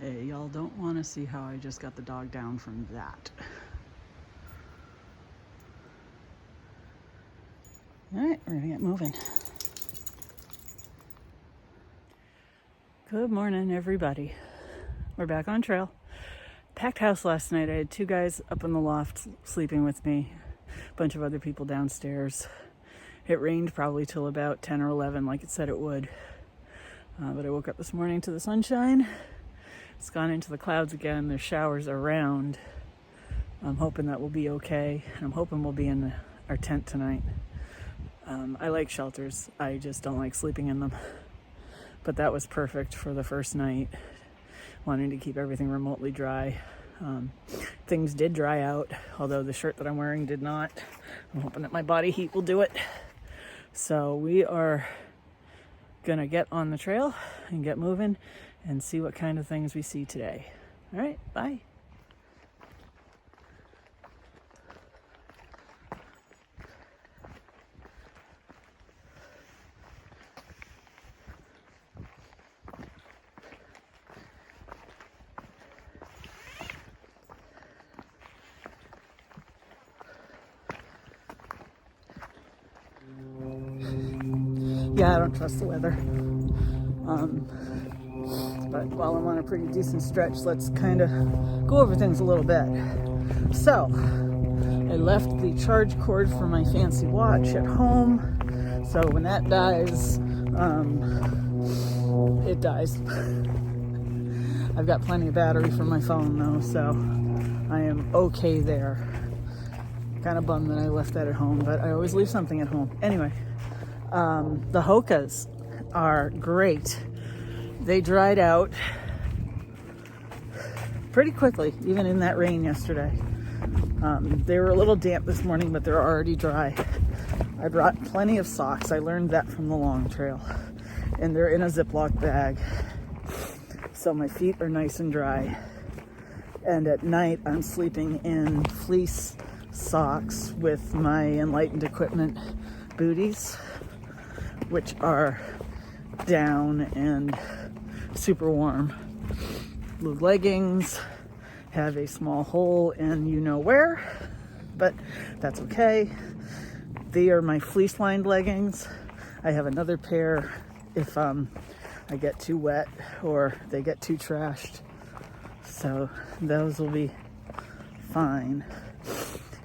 Hey, y'all don't want to see how I just got the dog down from that. All right, we're gonna get moving. Good morning, everybody. We're back on trail. Packed house last night. I had 2 guys up in the loft sleeping with me, a bunch of other people downstairs. It rained probably till about 10 or 11 like it said it would. But I woke up this morning to the sunshine. It's gone into the clouds again. There's showers around. I'm hoping that will be okay. I'm hoping we'll be in our tent tonight. I like shelters. I just don't like sleeping in them. But that was perfect for the first night. Wanting to keep everything remotely dry. Things did dry out, although the shirt that I'm wearing did not. I'm hoping that my body heat will do it. So we are gonna get on the trail and get moving and see what kind of things we see today. All right, bye. Yeah, I don't trust the weather. But while I'm on a pretty decent stretch, let's kind of go over things a little bit. So, I left the charge cord for my fancy watch at home. So when that dies, it dies. I've got plenty of battery for my phone though, so I am okay there. Kind of bummed that I left that at home, but I always leave something at home. Anyway, the hokas are great. They dried out pretty quickly, even in that rain yesterday. They were a little damp this morning, but they're already dry. I brought plenty of socks. I learned that from the long trail. And they're in a Ziploc bag. So my feet are nice and dry. And at night, I'm sleeping in fleece socks with my Enlightened Equipment booties, which are down and super warm. The leggings have a small hole in you know where, but that's okay. They are my fleece lined leggings. I have another pair if I get too wet or they get too trashed. So those will be fine.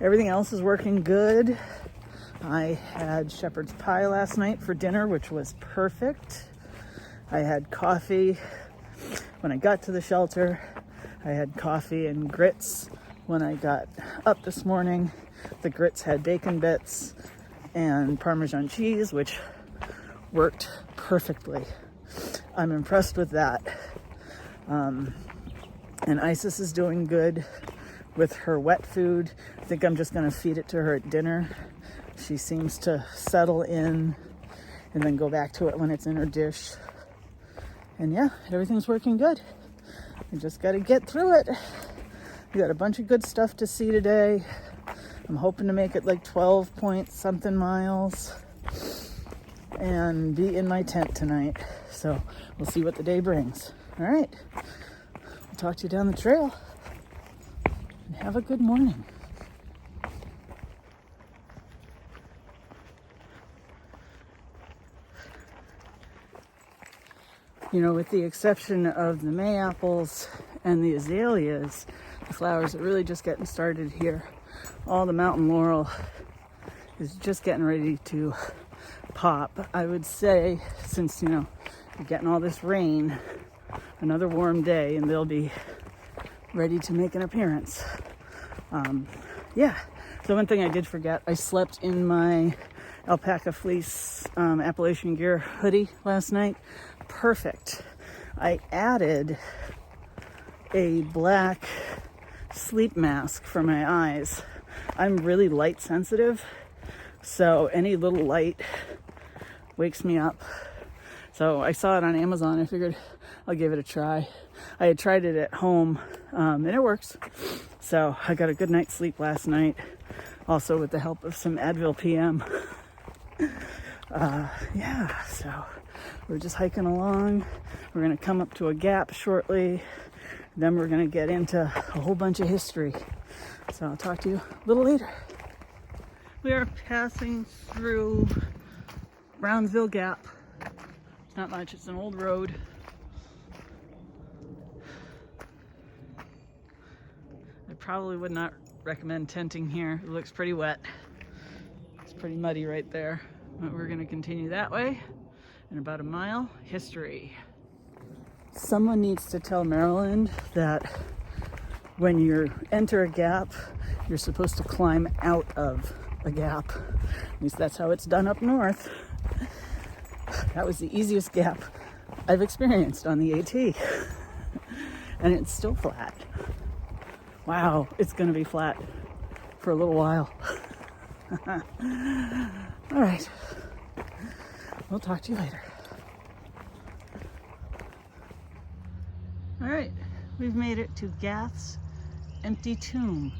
Everything else is working good. I had shepherd's pie last night for dinner, which was perfect. I had coffee when I got to the shelter. I had coffee and grits when I got up this morning. The grits had bacon bits and Parmesan cheese, which worked perfectly. I'm impressed with that. And Isis is doing good with her wet food. I think I'm just going to feed it to her at dinner. She seems to settle in and then go back to it when it's in her dish. And yeah, everything's working good. I just got to get through it. We got a bunch of good stuff to see today. I'm hoping to make it like 12 point something miles and be in my tent tonight. So we'll see what the day brings. All right. I'll talk to you down the trail. And have a good morning. You know, with the exception of the May apples and the azaleas, the flowers are really just getting started here. All the mountain laurel is just getting ready to pop. I would say, since, you know, you're getting all this rain, another warm day and they'll be ready to make an appearance. Yeah, so one thing I did forget, I slept in my alpaca fleece Appalachian Gear hoodie last night. Perfect. I added a black sleep mask for my eyes. I'm really light sensitive, so any little light wakes me up. So I saw it on Amazon. I figured I'll give it a try. I had tried it at home and it works. So I got a good night's sleep last night, also with the help of some Advil PM. Yeah, so we're just hiking along. We're gonna come up to a gap shortly. Then we're gonna get into a whole bunch of history. So I'll talk to you a little later. We are passing through Brownsville Gap. It's not much, it's an old road. I probably would not recommend tenting here. It looks pretty wet. It's pretty muddy right there. But we're gonna continue that way. In about a mile, history. Someone needs to tell Maryland that when you enter a gap, you're supposed to climb out of a gap. At least that's how it's done up north. That was the easiest gap I've experienced on the AT. And it's still flat. Wow, it's gonna be flat for a little while. All right, we'll talk to you later. All right, we've made it to Gath's empty tomb.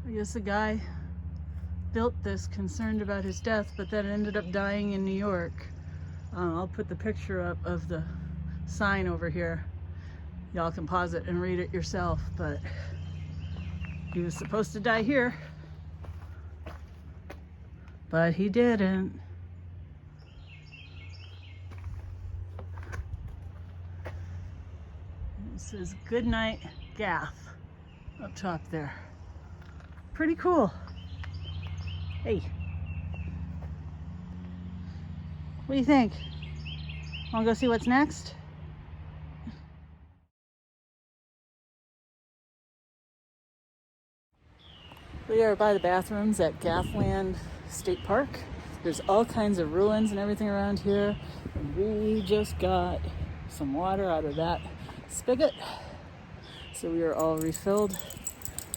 I guess the guy built this concerned about his death, but then ended up dying in New York. I'll put the picture up of the sign over here. Y'all can pause it and read it yourself, but he was supposed to die here, but he didn't. It says "Good night, Gath" up top there. Pretty cool. Hey, what do you think? Wanna go see what's next? We are by the bathrooms at Gathland State Park. There's all kinds of ruins and everything around here. And we just got some water out of that spigot. So we are all refilled,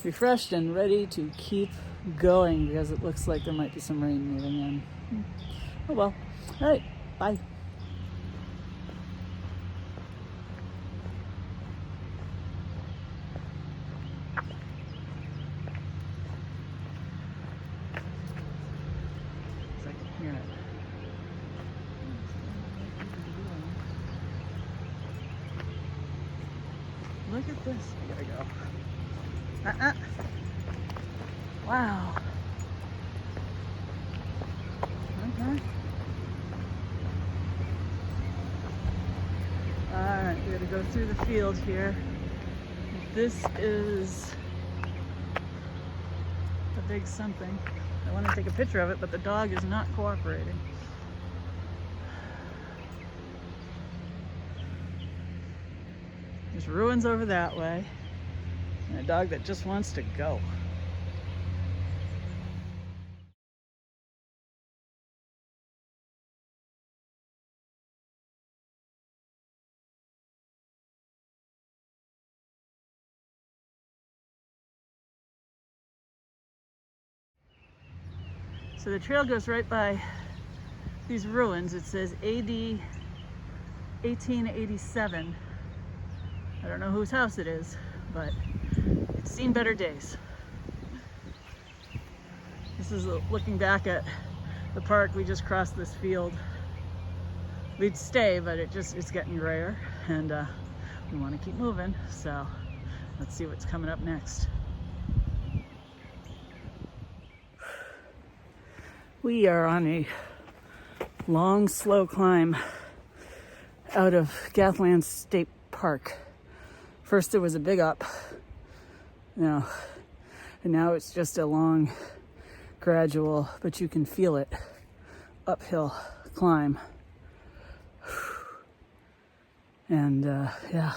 refreshed, and ready to keep going because it looks like there might be some rain moving in. Oh well. All right, bye. Look at this. I gotta go. Wow. Okay. Alright, we gotta go through the field here. This is a big something. I want to take a picture of it, but the dog is not cooperating. There's ruins over that way, and a dog that just wants to go. So the trail goes right by these ruins. It says AD 1887. I don't know whose house it is, but it's seen better days. This is looking back at the park. We just crossed this field. We'd stay, but it's getting grayer, and we want to keep moving. So let's see what's coming up next. We are on a long, slow climb out of Gathland State Park. First there was a big up, and now it's just a long, gradual, but you can feel it, uphill climb. And yeah,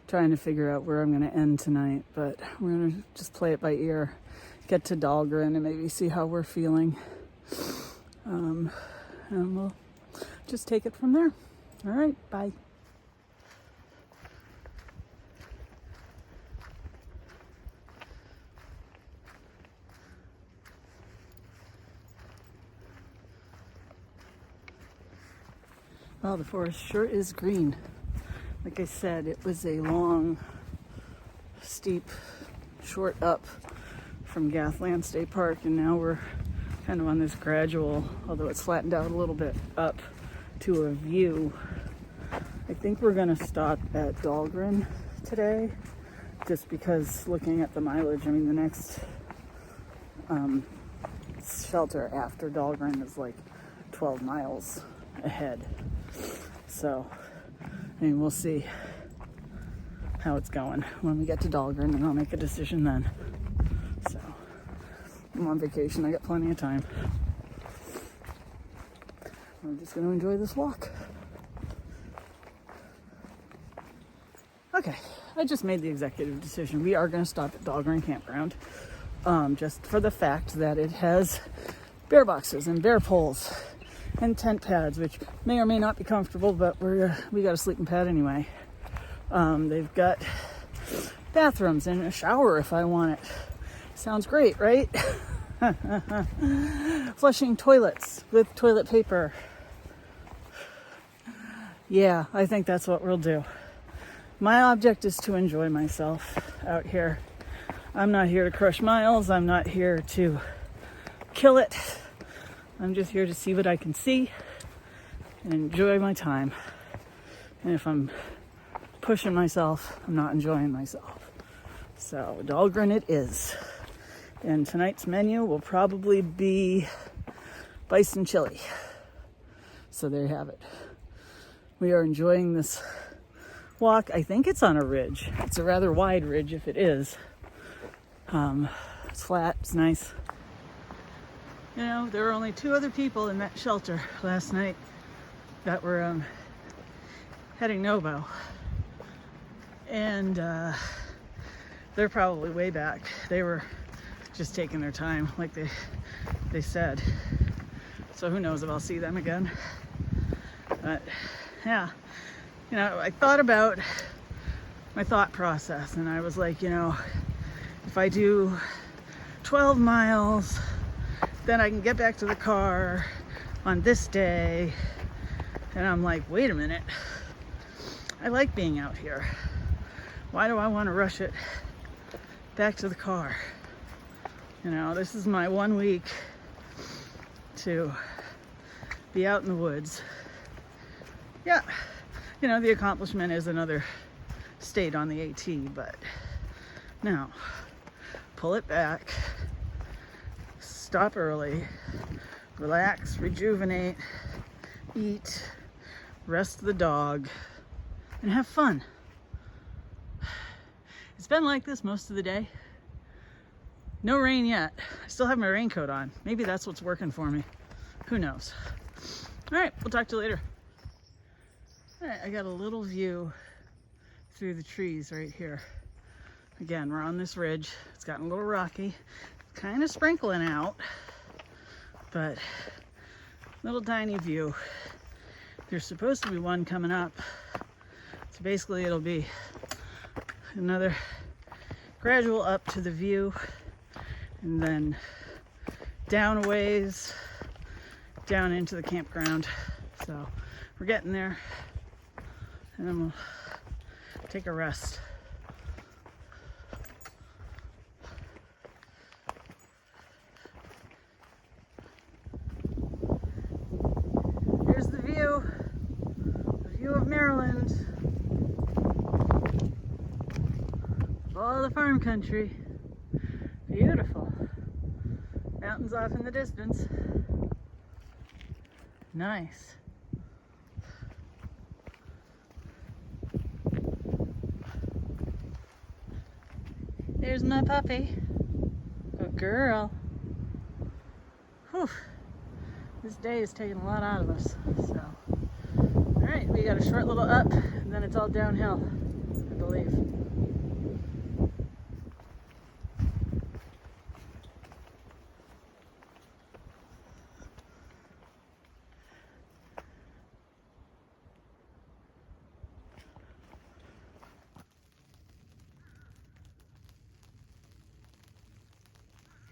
trying to figure out where I'm gonna end tonight, but we're gonna just play it by ear, get to Dahlgren and maybe see how we're feeling. And we'll just take it from there. All right, bye. Well, the forest sure is green. Like I said, it was a long, steep, short up from Gathland State Park, and now we're kind of on this gradual, although it's flattened out a little bit, up to a view. I think we're gonna stop at Dahlgren today, just because looking at the mileage, I mean, the next shelter after Dahlgren is like 12 miles ahead. So, I mean, we'll see how it's going when we get to Dahlgren, and I'll make a decision then. So, I'm on vacation. I got plenty of time. I'm just going to enjoy this walk. Okay, I just made the executive decision. We are going to stop at Dahlgren Campground, just for the fact that it has bear boxes and bear poles and tent pads, which may or may not be comfortable, but we got a sleeping pad anyway. They've got bathrooms and a shower if I want it. Sounds great, right? Flushing toilets with toilet paper. Yeah, I think that's what we'll do. My object is to enjoy myself out here. I'm not here to crush miles. I'm not here to kill it. I'm just here to see what I can see and enjoy my time. And if I'm pushing myself, I'm not enjoying myself. So Dahlgren it is. And tonight's menu will probably be bison chili. So there you have it. We are enjoying this walk. I think it's on a ridge. It's a rather wide ridge if it is. It's flat, it's nice. You know, there were only 2 other people in that shelter last night that were heading Nobo. And they're probably way back. They were just taking their time, like they said. So who knows if I'll see them again. But yeah, you know, I thought about my thought process, and I was like, you know, if I do 12 miles, then I can get back to the car on this day. And I'm like, wait a minute. I like being out here. Why do I want to rush it back to the car? You know, this is my 1 week to be out in the woods. Yeah, you know, the accomplishment is another state on the AT, but no. Pull it back. Stop early, relax, rejuvenate, eat, rest the dog, and have fun. It's been like this most of the day. No rain yet. I still have my raincoat on. Maybe that's what's working for me. Who knows? All right, we'll talk to you later. All right, I got a little view through the trees right here. Again, we're on this ridge. It's gotten a little rocky. Kind of sprinkling out, but little tiny view. There's supposed to be one coming up, so basically it'll be another gradual up to the view, and then down a ways, down into the campground. So we're getting there, and then we'll take a rest. Of Maryland, all the farm country, beautiful. Mountains off in the distance, nice. There's my puppy, good girl. Whew. This day is taking a lot out of us, so. All right, we got a short little up, and then it's all downhill, I believe.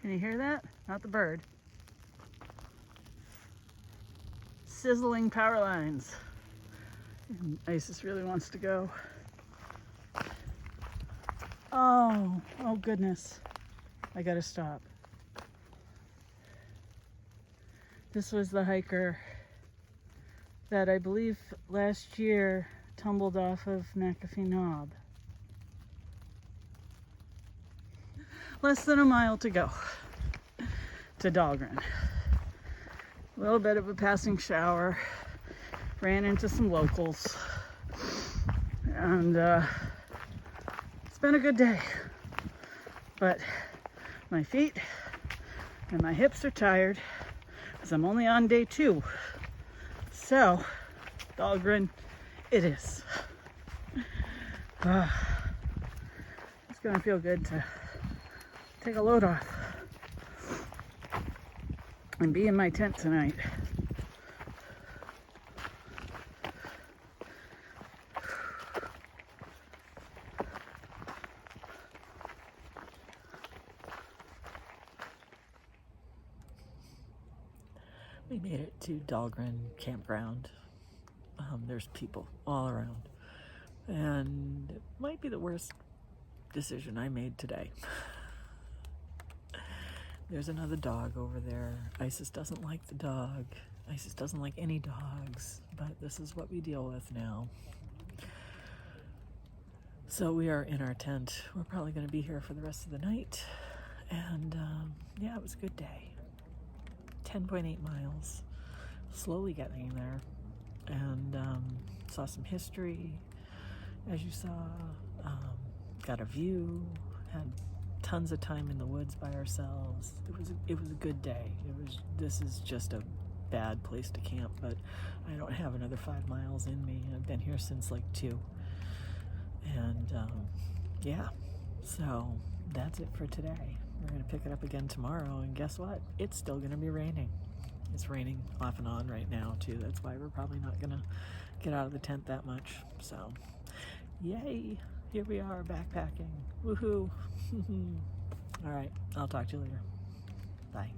Can you hear that? Not the bird. Sizzling power lines. Isis really wants to go. Oh goodness. I gotta stop. This was the hiker that I believe last year tumbled off of McAfee Knob. less than a mile to go to Dahlgren. A little bit of a passing shower. Ran into some locals. And it's been a good day. But my feet and my hips are tired because I'm only on day 2. So, Dahlgren it is. It's gonna feel good to take a load off and be in my tent tonight. We made it to Dahlgren Campground. There's people all around. And it might be the worst decision I made today. There's another dog over there. Isis doesn't like the dog. Isis doesn't like any dogs, but this is what we deal with now. So we are in our tent. We're probably going to be here for the rest of the night. And yeah, it was a good day. 10.8 miles. Slowly getting there. And saw some history, as you saw. Got a view. Had tons of time in the woods by ourselves. It was a good day. This is just a bad place to camp, but I don't have another 5 miles in me. I've been here since like 2. And yeah, so that's it for today. We're gonna pick it up again tomorrow, and guess what? It's still gonna be raining. It's raining off and on right now too. That's why we're probably not gonna get out of the tent that much. So yay, here we are backpacking. Woohoo. All right, I'll talk to you later. Bye.